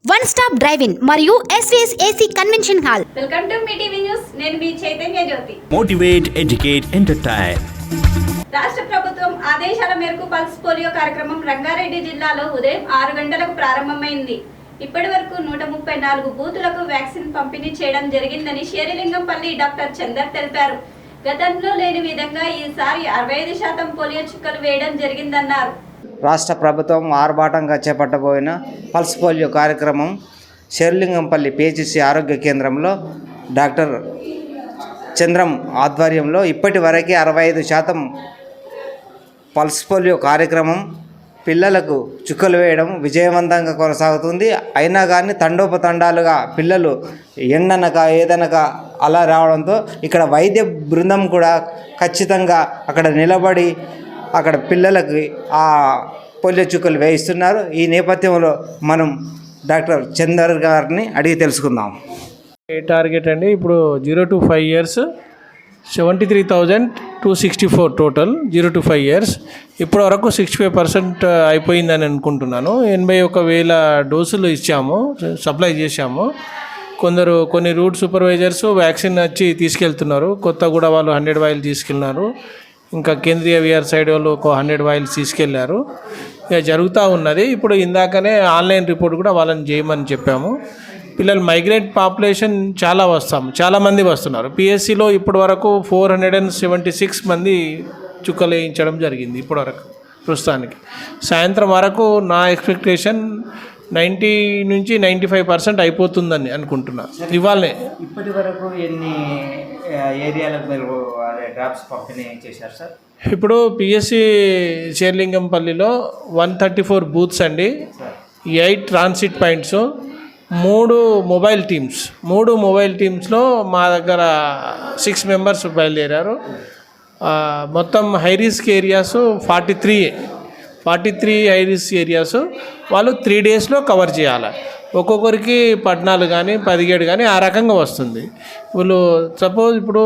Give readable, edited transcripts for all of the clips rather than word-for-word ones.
One stop drive in మరియు SVS AC convention hall. Welcome to Mee TV news. నేను మీ Chaitanya Jyothi. Motivate, educate, entertain. రాష్ట్ర ప్రభుత్వం ఆదేశాల మేరకు పల్స్ పోలియో కార్యక్రమం రంగారెడ్డి జిల్లాలో ఉదయం 6 గంటలకు ప్రారంభమైంది. ఇప్పటి వరకు 134 బూతులకు వ్యాక్సిన్ పంపిణీ చేయడం జరిగిందని శేరిలింగంపల్లి డాక్టర్ చందర్ తెలిపారు. గతంలో లేని విధంగా ఈసారి 65% పోలియో చుక్కలు వేయడం జరిగిందన్నారు. రాష్ట్ర ప్రభుత్వం ఆర్భాటంగా చేపట్టబోయిన పల్స్ పోలియో కార్యక్రమం శేరిలింగంపల్లి పిహెచ్సి ఆరోగ్య కేంద్రంలో డాక్టర్ చంద్రం ఆధ్వర్యంలో ఇప్పటి వరకే 65% పల్స్ పోలియో కార్యక్రమం పిల్లలకు చుక్కలు వేయడం విజయవంతంగా కొనసాగుతుంది. అయినా కానీ తండోపతండాలుగా పిల్లలు ఎండనక ఏదనక అలా రావడంతో ఇక్కడ వైద్య బృందం కూడా ఖచ్చితంగా అక్కడ నిలబడి అక్కడ పిల్లలకి ఆ పోలియో చుక్కలు వేయిస్తున్నారు. ఈ నేపథ్యంలో మనం డాక్టర్ చందర్ గారిని అడిగి తెలుసుకుందాం. టార్గెట్ అండి ఇప్పుడు 0 to 5 years 73,264 total 0 to 5 years. ఇప్పటి వరకు 65% అయిపోయిందని అనుకుంటున్నాను. 81,000 డోసులు ఇచ్చాము, సప్లై చేశాము. కొన్ని రూట్ సూపర్వైజర్స్ వ్యాక్సిన్ వచ్చి తీసుకెళ్తున్నారు. కొత్తగూడ వాళ్ళు 100 vials తీసుకెళ్ళినారు. ఇంకా కేంద్రీయ విఆర్ సైడ్ వాళ్ళు ఒక 100 vials తీసుకెళ్లారు. ఇక జరుగుతూ ఉన్నది. ఇప్పుడు ఇందాకనే ఆన్లైన్ రిపోర్ట్ కూడా వాళ్ళని చేయమని చెప్పాము. పిల్లలు మైగ్రేట్ పాపులేషన్ చాలా మంది వస్తున్నారు. పిఎస్సిలో ఇప్పటి వరకు 476 మంది చుక్కలు వేయించడం జరిగింది ఇప్పటి వరకు ప్రస్తుతానికి. సాయంత్రం వరకు నా ఎక్స్పెక్టేషన్ 90 నుంచి 95% అయిపోతుందని అనుకుంటున్నా. ఇవాళనే ఇప్పటి వరకు ఎన్ని ఏరియాలకు మీరు డ్రాప్స్ పంపిణీ చేశారు సార్? ఇప్పుడు పిఎస్సి శేరిలింగంపల్లిలో 134 బూత్స్ అండి, 8 ట్రాన్సిట్ పాయింట్స్, 3 మొబైల్ టీమ్స్లో మా దగ్గర 6 members బయలుదేరారు. మొత్తం high risk areas 43 high risk areas వాళ్ళు 3 daysలో కవర్ చేయాలి. ఒక్కొక్కరికి 14 కానీ 17 కానీ ఆ రకంగా వస్తుంది. వీళ్ళు సపోజ్ ఇప్పుడు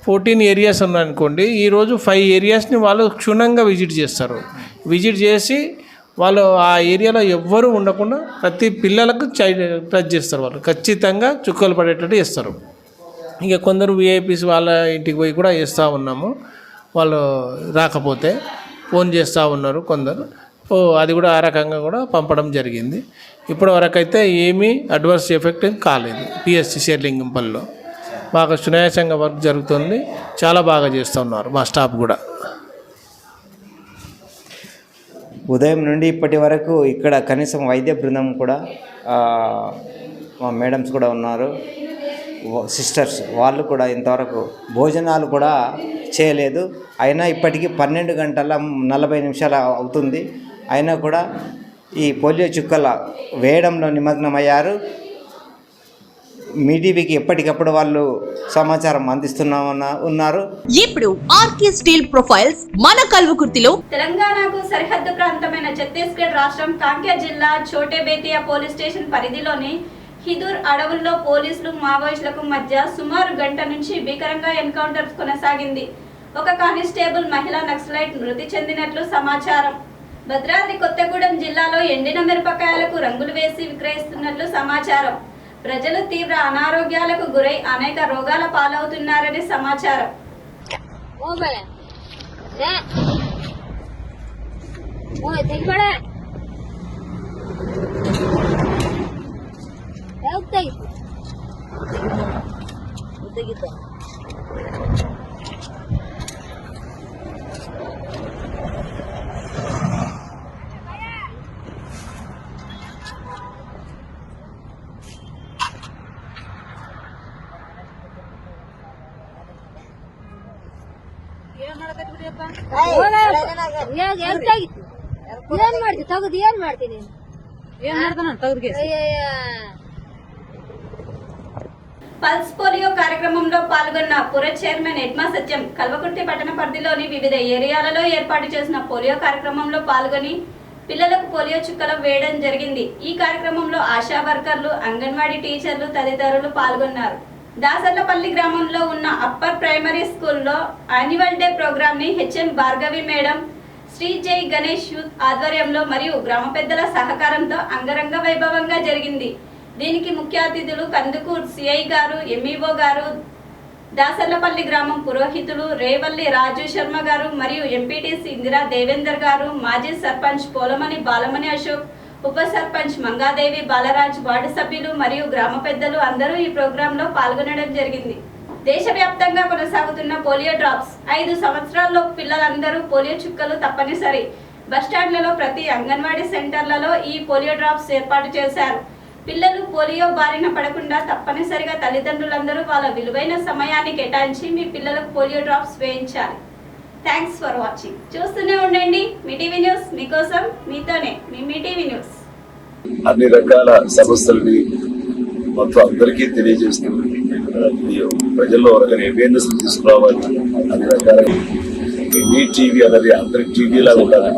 14 ఏరియాస్ ఉన్నాయనుకోండి, ఈరోజు 5 ఏరియాస్ని వాళ్ళు క్షుణ్ణంగా విజిట్ చేస్తారు. విజిట్ చేసి వాళ్ళు ఆ ఏరియాలో ఎవ్వరూ ఉండకుండా ప్రతి పిల్లలకు టచ్ చేస్తారు. వాళ్ళు ఖచ్చితంగా చుక్కలు పడేటట్టు చేస్తారు. ఇక కొందరు విఐపీస్ వాళ్ళ ఇంటికి పోయి కూడా చేస్తూ ఉన్నాము. వాళ్ళు రాకపోతే ఫోన్ చేస్తూ ఉన్నారు కొందరు. అది కూడా ఆ రకంగా కూడా పంపడం జరిగింది. ఇప్పటి వరకు అయితే ఏమీ అడ్వర్స్ ఎఫెక్ట్ కాలేదు. పిఎస్సి శేరిలింగంపల్లిలో బాగా సునాయాసంగా వర్క్ జరుగుతుంది. చాలా బాగా చేస్తూ ఉన్నారు మా స్టాఫ్ కూడా. ఉదయం నుండి ఇప్పటి వరకు ఇక్కడ కనీసం వైద్య బృందం కూడా మా మేడమ్స్ కూడా ఉన్నారు, సిస్టర్స్, వాళ్ళు కూడా ఇంతవరకు భోజనాలు కూడా చేయలేదు. అయినా ఇప్పటికీ 12 గంటల 40 నిమిషాలు అవుతుంది. అయినా కూడా ఈ పోలియో చుక్కల వేయడంలో నిమగ్నమయ్యారు. మీ టీవీకి ఎప్పటికప్పుడు వాళ్ళు సమాచారం ఉన్నారు. ఇప్పుడు ఆర్కే స్టీల్ ప్రొఫైల్స్ మన కల్వకుర్తిలో. తెలంగాణకు సరిహద్దు ప్రాంతమైన ఛత్తీస్గఢ్ రాష్ట్రం కాంకేర్ జిల్లా చోటేబేతియా పోలీస్ స్టేషన్ పరిధిలోని హిదూర్ అడవుల్లో పోలీసులు మావోయిస్టులకు మధ్య సుమారు గంట నుంచి భీకరంగా ఎన్కౌంటర్ కొనసాగింది. ఒక కానిస్టేబుల్ మహిళా నక్సలైట్ మృతి చెందినట్లు సమాచారం. భద్రాద్రి కొత్తగూడెం జిల్లాలో ఎండిన మిరపకాయలకు రంగులు వేసి విక్రయిస్తున్నట్లు సమాచారం. ప్రజలు తీవ్ర అనారోగ్యాలకు గురై అనేక రోగాల పాలవుతున్నారని సమాచారం. పల్స్ పోలియో కార్యక్రమంలో పాల్గొన్న పుర చైర్మన్ ఎడ్మా సత్యం కల్వకుర్తి పట్టణ పరిధిలోని వివిధ ఏరియాలలో ఏర్పాటు చేసిన పోలియో కార్యక్రమంలో పాల్గొని పిల్లలకు పోలియో చుక్కలు వేయడం జరిగింది. ఈ కార్యక్రమంలో ఆశా వర్కర్లు, అంగన్వాడీ టీచర్లు తదితరులు పాల్గొన్నారు. దాసర్లపల్లి గ్రామంలో ఉన్న అప్పర్ ప్రైమరీ స్కూల్లో యాన్యువల్ డే ప్రోగ్రామ్ ని హెచ్ఎం భార్గవి మేడం, శ్రీ జై గణేష్ యూత్ ఆధ్వర్యంలో మరియు గ్రామ పెద్దల సహకారంతో అంగరంగ వైభవంగా జరిగింది. దీనికి ముఖ్య అతిథులు కందుకూరు సిఐ గారు, ఎంఈఓ గారు, దాసర్లపల్లి గ్రామం పురోహితులు రేవల్లి రాజు శర్మ గారు మరియు ఎంపీటీసీ ఇందిరా దేవేందర్ గారు, మాజీ సర్పంచ్ పోలమని బాలమణి అశోక్, ఉప సర్పంచ్ మంగాదేవి బాలరాజ్, వార్డు సభ్యులు మరియు గ్రామ పెద్దలు అందరూ ఈ ప్రోగ్రాంలో పాల్గొనడం జరిగింది. దేశవ్యాప్తంగా కొనసాగుతున్న పోలియో డ్రాప్స్ 5 సంవత్సరాల్లో పిల్లలందరూ పోలియో చుక్కలు తప్పనిసరి. బస్టాండ్లలో ప్రతి అంగన్వాడీ సెంటర్లలో ఈ పోలియో డ్రాప్స్ ఏర్పాటు చేశారు. పిల్లలు పోలియో బారిన పడకుండా తప్పనిసరిగా తల్లిదండ్రులందరూ వాళ్ళ విలువైన సమయాన్ని కేటాయించి మీ పిల్లలకు పోలియో డ్రాప్స్ వేయించాలి. Thanks for watching. చూస్తూనే ఉండండి మీ టీవీ న్యూస్, మీకోసం మీతోనే మీ టీవీ న్యూస్. అన్ని రకాల సమస్యలని మొత్తం అందరికీ తెలియజేస్తూ ప్రజల్లో ఒక అవేర్నెస్ తీసుకురావాలి. అన్ని రకాల మీ టీవీ అనేది అందరికి టీవీ లాగా ఉండాలి.